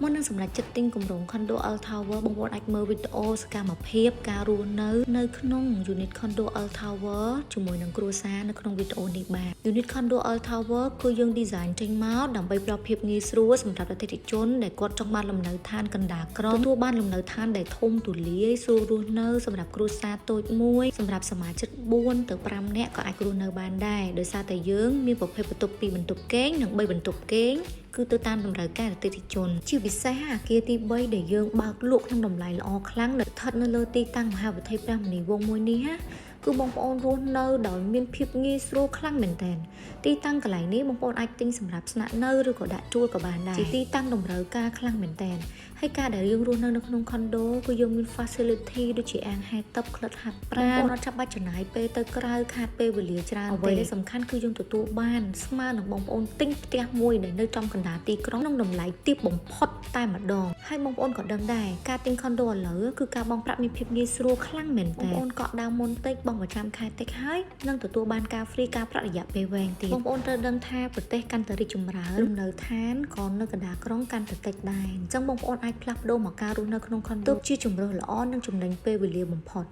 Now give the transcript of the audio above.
មុននឹងសម្រេចចិត្តទិញគម្រោង Condo L Tower បងប្អូនអាចមើលវីដេអូសកម្មភាពការរស់នៅក្នុង Unit Condo L Tower ជាមួយនឹងគ្រួសារនៅក្នុងវីដេអូនេះបាន Unit Condo L Tower គឺយើង design ចេញមកដើម្បីផ្ដល់ភាពងាយស្រួលសម្រាប់អតិថិជនដែលគាត់ចង់បានលំនៅឋានកណ្ដាលក្រុងទទួលបានលំនៅឋានដែលធំទូលាយស្រួលរស់នៅសម្រាប់គ្រួសារតូចមួយសម្រាប់សមាជិក4ទៅ5នាក់ក៏អាចរស់នៅបានដែរដោយសារតែយើងមានប្រភេទបន្ទប់2បន្ទប់គេងនិង3បន្ទប់គេងគឺទៅតាមតម្រូវការអតិថិជនជាពិសេសអគារទី3ដែលយើងបើកលក់ក្នុងតម្លៃល្អខ្លាំងដែលស្ថិតនៅលើទីតាំងមហាវិថីព្រះមុនីវង្សមួយនេះណាគឺបងប្អូនរស់នៅដោយមានភាពងាយស្រួលខ្លាំងមែនទែនទីតាំងកន្លែងនេះបងប្អូនអាចទិញសម្រាប់ស្នាក់នៅឬក៏ដាក់ជួលក៏បានដែរជាទីតាំងតម្រូវការខ្លាំងមែនទែនហើយការដែលយើងរស់នៅក្នុង condo គឺយើងមាន facility ដូចជាអាងហែលទឹកក្លិតហាត់ប្រាណបងប្អូនអត់ចាំបាច់ចំណាយពេលទៅក្រៅខាតពេលវេលាច្រើនអ្វីដែលសំខាន់គឺយើងទទួលបានស្មើនឹងបងប្អូនទិញផ្ទះមួយដែលនៅចំកណ្ដាលទីក្រុងក្នុងតម្លៃទាបបំផុតតែម្ដងហើយបងប្អូនក៏ដឹងដែរការទិញ condo ឥឡូវគឺការបង់ប្រាក់មានភាពងាយស្រួលខ្លាំងមែនទែនបងប្អូនក៏ដើមមុនតិចបង់ប្រចាំខែតិចហើយនឹងទទួលបានការ free ការប្រាក់រយៈពេលវែងទៀតបងប្អូនត្រូវដឹងថាប្រទេសកាន់តែរីកចម្រើនលំនៅឋានក៏នៅកណ្ដាលក្រុងកាន់តែតិចដែរអញ្ចឹងបងប្អូនអាចផ្លាស់ប្ដូរមកការរស់នៅក្នុង condo ជាជម្រើសល្អនិងចំណេញពេលវេលាបំផុត